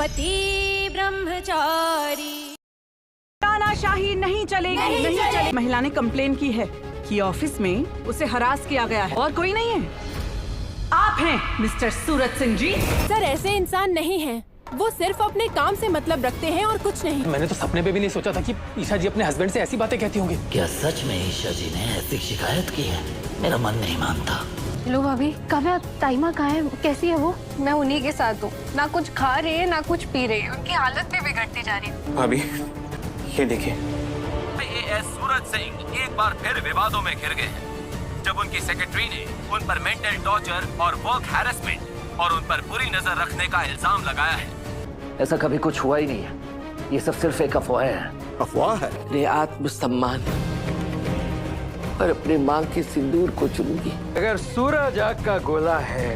पति ब्रह्मचारी। तानाशाही नहीं चलेगी, नहीं चलेगी। महिला ने कंप्लेन की है कि ऑफिस में उसे हरास किया गया है और कोई नहीं है। आप हैं मिस्टर सूरज सिंह जी। सर ऐसे इंसान नहीं हैं। वो सिर्फ अपने काम से मतलब रखते हैं और कुछ नहीं। मैंने तो सपने में भी नहीं सोचा था कि ईशा जी अपने हस्बैंड से ऐसी बातें कहती होंगी। क्या सच में ईशा जी ने ऐसी शिकायत की है? मेरा मन नहीं मानता। हेलो भाभी, काव्या ताइमा कहाँ है? कैसी है वो? मैं उन्हीं के साथ हूँ। ना कुछ खा रही है ना कुछ पी रही है। उनकी हालत भी बिगड़ती जा रही है। भाभी ये देखिए, आईएएस सूरज सिंह एक बार फिर विवादों में घिर गए हैं जब उनकी सेक्रेटरी ने उन पर मेंटल टॉर्चर और वर्क हैरेसमेंट और उन पर बुरी नजर रखने का इल्जाम लगाया है। ऐसा कभी कुछ हुआ ही नहीं है। ये सब सिर्फ एक अफवाह है। अफवाह है। अपने आत्मसम्मान और अपने मां के सिंदूर को चुनूंगी। अगर सूरज आग का गोला है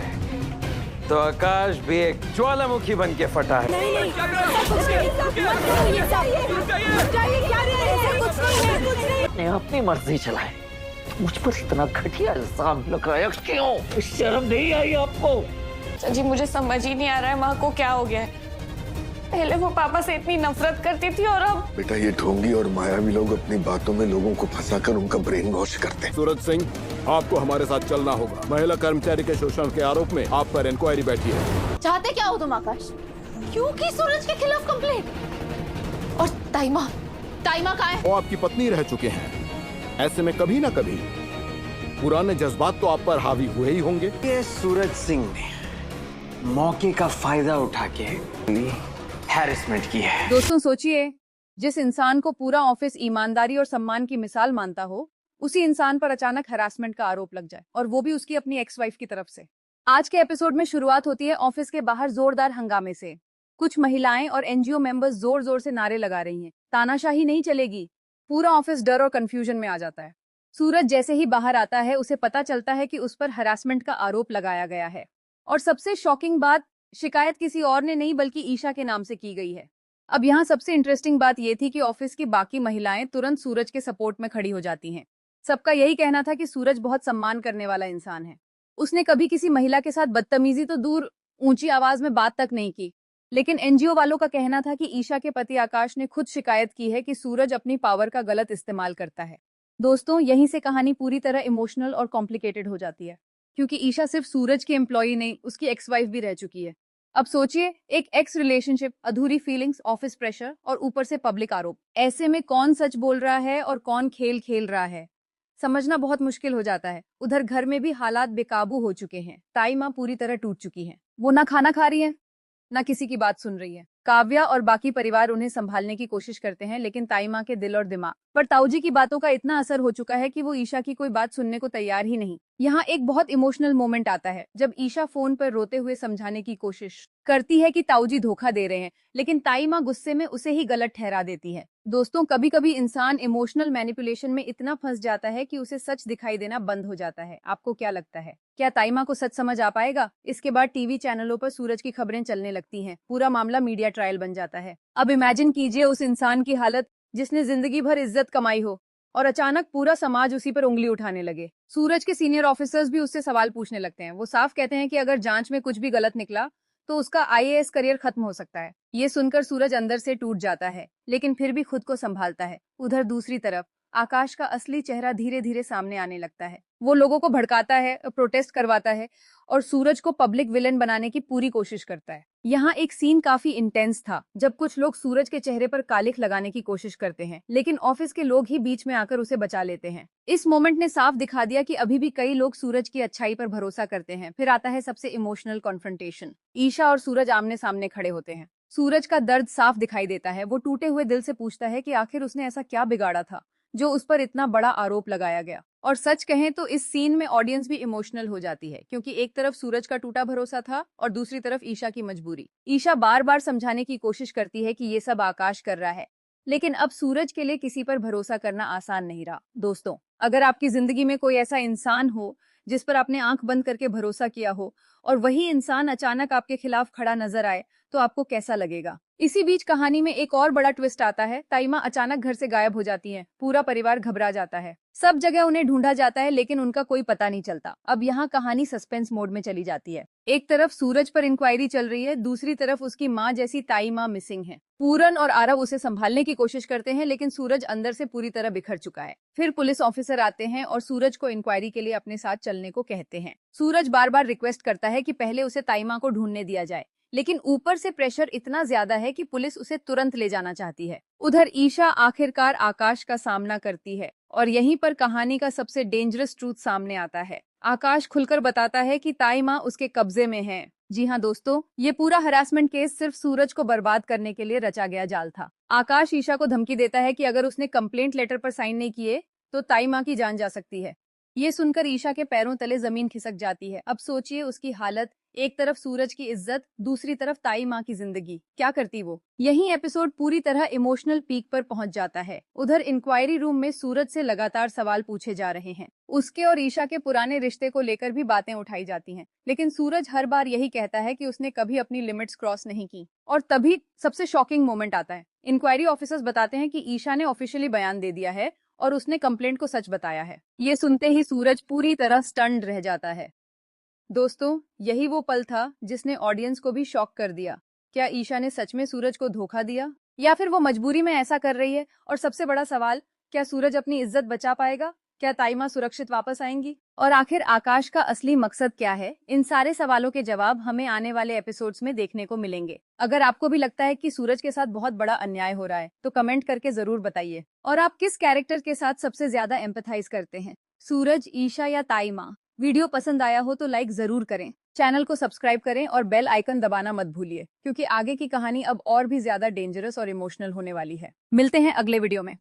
तो आकाश भी एक ज्वालामुखी बन के फटा है। ने अपनी मर्जी चलाए, मुझ पर इतना घटिया इल्जाम लगाया क्यों? शर्म नहीं आई आपको? जी मुझे समझ ही नहीं आ रहा है माँ को क्या हो गया है। पहले वो पापा से इतनी नफरत करती थी और अब बेटा ये ढोंगी और मायावी लोग अपनी बातों में लोगों को फंसाकर उनका ब्रेन वॉश करते हैं। सूरज सिंह, आपको हमारे साथ चलना होगा। महिला कर्मचारी के शोषण के आरोप में आप पर इंक्वायरी बैठी है। चाहते क्या हो तुम आकाश? क्यों की सूरज के खिलाफ कंप्लेंट? और ताइमा कहाँ है? वो आपकी पत्नी रह चुके हैं। ऐसे में कभी ना कभी पुराने जज्बात तो आप पर हावी हुए ही होंगे। ये सूरज सिंह ने मौके का फायदा उठा के हैरेसमेंट की है। दोस्तों सोचिए, जिस इंसान को पूरा ऑफिस ईमानदारी और सम्मान की मिसाल मानता हो, उसी इंसान पर अचानक हरासमेंट का आरोप लग जाए, और वो भी उसकी अपनी एक्स वाइफ की तरफ से। आज के एपिसोड में शुरुआत होती है ऑफिस के बाहर जोरदार हंगामे से। कुछ महिलाएं और एनजीओ मेंबर्स जोर जोर से नारे लगा रही हैं, तानाशाही नहीं चलेगी। पूरा ऑफिस डर और कंफ्यूजन में आ जाता है। सूरज जैसे ही बाहर आता है, उसे पता चलता है कि उस पर हरासमेंट का आरोप लगाया गया है। और सबसे शॉकिंग बात, शिकायत किसी और ने नहीं बल्कि ईशा के नाम से की गई है। अब यहाँ सबसे इंटरेस्टिंग बात यह थी कि ऑफिस की बाकी महिलाएं तुरंत सूरज के सपोर्ट में खड़ी हो जाती हैं। सबका यही कहना था कि सूरज बहुत सम्मान करने वाला इंसान है। उसने कभी किसी महिला के साथ बदतमीजी तो दूर, ऊंची आवाज में बात तक नहीं की। लेकिन एनजीओ वालों का कहना था कि ईशा के पति आकाश ने खुद शिकायत की है कि सूरज अपनी पावर का गलत इस्तेमाल करता है। दोस्तों यहीं से कहानी पूरी तरह इमोशनल और कॉम्प्लिकेटेड हो जाती है, क्योंकि ईशा सिर्फ सूरज की एम्प्लॉई नहीं, उसकी एक्स वाइफ भी रह चुकी है। अब सोचिए, एक एक्स रिलेशनशिप, अधूरी फीलिंग्स, ऑफिस प्रेशर और ऊपर से पब्लिक आरोप। ऐसे में कौन सच बोल रहा है और कौन खेल खेल रहा है, समझना बहुत मुश्किल हो जाता है। उधर घर में भी हालात बेकाबू हो चुके हैं। ताई माँ पूरी तरह टूट चुकी है। वो ना खाना खा रही है, ना किसी की बात सुन रही है। काव्या और बाकी परिवार उन्हें संभालने की कोशिश करते हैं, लेकिन ताई माँ के दिल और दिमाग पर ताऊजी की बातों का इतना असर हो चुका है कि वो ईशा की कोई बात सुनने को तैयार ही नहीं। यहाँ एक बहुत इमोशनल मोमेंट आता है जब ईशा फोन पर रोते हुए समझाने की कोशिश करती है कि ताऊजी धोखा दे रहे हैं, लेकिन ताई माँ गुस्से में उसे ही गलत ठहरा देती है। दोस्तों कभी कभी इंसान इमोशनल मैनिपुलेशन में इतना फंस जाता है कि उसे सच दिखाई देना बंद हो जाता है। आपको क्या लगता है, क्या ताई माँ को सच समझ आ पाएगा? इसके बाद टीवी चैनलों पर सूरज की खबरें चलने लगती हैं। पूरा मामला मीडिया ट्रायल बन जाता है। अब इमेजिन कीजिए उस इंसान की हालत जिसने जिंदगी भर इज्जत कमाई हो और अचानक पूरा समाज उसी पर उंगली उठाने लगे। सूरज के सीनियर ऑफिसर्स भी उससे सवाल पूछने लगते हैं। वो साफ कहते हैं कि अगर जांच में कुछ भी गलत निकला तो उसका आईएएस करियर खत्म हो सकता है। ये सुनकर सूरज अंदर से टूट जाता है, लेकिन फिर भी खुद को संभालता है। उधर दूसरी तरफ आकाश का असली चेहरा धीरे धीरे सामने आने लगता है। वो लोगों को भड़काता है, प्रोटेस्ट करवाता है और सूरज को पब्लिक विलेन बनाने की पूरी कोशिश करता है। यहाँ एक सीन काफी इंटेंस था जब कुछ लोग सूरज के चेहरे पर कालिख लगाने की कोशिश करते हैं, लेकिन ऑफिस के लोग ही बीच में आकर उसे बचा लेते हैं। इस मोमेंट ने साफ दिखा दिया कि अभी भी कई लोग सूरज की अच्छाई पर भरोसा करते हैं। फिर आता है सबसे इमोशनल कॉन्फ्रंटेशन। ईशा और सूरज आमने सामने खड़े होते हैं। सूरज का दर्द साफ दिखाई देता है। वो टूटे हुए दिल से पूछता है कि आखिर उसने ऐसा क्या बिगाड़ा था जो उस पर इतना बड़ा आरोप लगाया गया। और सच कहें तो इस सीन में ऑडियंस भी इमोशनल हो जाती है, क्योंकि एक तरफ सूरज का टूटा भरोसा था और दूसरी तरफ ईशा की मजबूरी। ईशा बार बार समझाने की कोशिश करती है कि ये सब आकाश कर रहा है, लेकिन अब सूरज के लिए किसी पर भरोसा करना आसान नहीं रहा। दोस्तों अगर आपकी जिंदगी में कोई ऐसा इंसान हो जिस पर आपने आंख बंद करके भरोसा किया हो और वही इंसान अचानक आपके खिलाफ खड़ा नजर आए, तो आपको कैसा लगेगा? इसी बीच कहानी में एक और बड़ा ट्विस्ट आता है। ताइमा अचानक घर से गायब हो जाती हैं। पूरा परिवार घबरा जाता है। सब जगह उन्हें ढूंढा जाता है, लेकिन उनका कोई पता नहीं चलता। अब यहाँ कहानी सस्पेंस मोड में चली जाती है। एक तरफ सूरज पर इंक्वायरी चल रही है, दूसरी तरफ उसकी माँ जैसी ताई माँ मिसिंग है। पूरन और आरव उसे संभालने की कोशिश करते हैं, लेकिन सूरज अंदर से पूरी तरह बिखर चुका है। फिर पुलिस ऑफिसर आते हैं और सूरज को इंक्वायरी के लिए अपने साथ चलने को कहते हैं। सूरज बार बार रिक्वेस्ट करता है कि पहले उसे ताई माँ को ढूंढने दिया जाए, लेकिन ऊपर से प्रेशर इतना ज्यादा है कि पुलिस उसे तुरंत ले जाना चाहती है। उधर ईशा आखिरकार आकाश का सामना करती है और यहीं पर कहानी का सबसे डेंजरस ट्रूथ सामने आता है। आकाश खुलकर बताता है कि ताई माँ उसके कब्जे में है। जी हाँ दोस्तों, ये पूरा हरासमेंट केस सिर्फ सूरज को बर्बाद करने के लिए रचा गया जाल था। आकाश ईशा को धमकी देता है कि अगर उसने कंप्लेंट लेटर पर साइन नहीं किए तो ताई माँ की जान जा सकती है। ये सुनकर ईशा के पैरों तले जमीन खिसक जाती है। अब सोचिए उसकी हालत, एक तरफ सूरज की इज्जत, दूसरी तरफ ताई माँ की जिंदगी, क्या करती वो। यही एपिसोड पूरी तरह इमोशनल पीक पर पहुंच जाता है। उधर इंक्वायरी रूम में सूरज से लगातार सवाल पूछे जा रहे हैं। उसके और ईशा के पुराने रिश्ते को लेकर भी बातें उठाई जाती हैं, लेकिन सूरज हर बार यही कहता है कि उसने कभी अपनी लिमिट्स क्रॉस नहीं की। और तभी सबसे शॉकिंग मोमेंट आता है। इंक्वायरी ऑफिसर्स बताते हैं कि ईशा ने ऑफिशियली बयान दे दिया है और उसने कंप्लेंट को सच बताया है। ये सुनते ही सूरज पूरी तरह स्टन्ड रह जाता है। दोस्तों, यही वो पल था जिसने ऑडियंस को भी शॉक कर दिया। क्या ईशा ने सच में सूरज को धोखा दिया, या फिर वो मजबूरी में ऐसा कर रही है? और सबसे बड़ा सवाल, क्या सूरज अपनी इज्जत बचा पाएगा? क्या ताई माँ सुरक्षित वापस आएंगी? और आखिर आकाश का असली मकसद क्या है? इन सारे सवालों के जवाब हमें आने वाले एपिसोड्स में देखने को मिलेंगे। अगर आपको भी लगता है कि सूरज के साथ बहुत बड़ा अन्याय हो रहा है तो कमेंट करके जरूर बताइए। और आप किस कैरेक्टर के साथ सबसे ज्यादा एम्पैथाइज करते हैं, सूरज, ईशा या ताई माँ? वीडियो पसंद आया हो तो लाइक जरूर करें, चैनल को सब्सक्राइब करें और बेल आइकन दबाना मत भूलिए, क्योंकि आगे की कहानी अब और भी ज्यादा डेंजरस और इमोशनल होने वाली है। मिलते हैं अगले वीडियो में।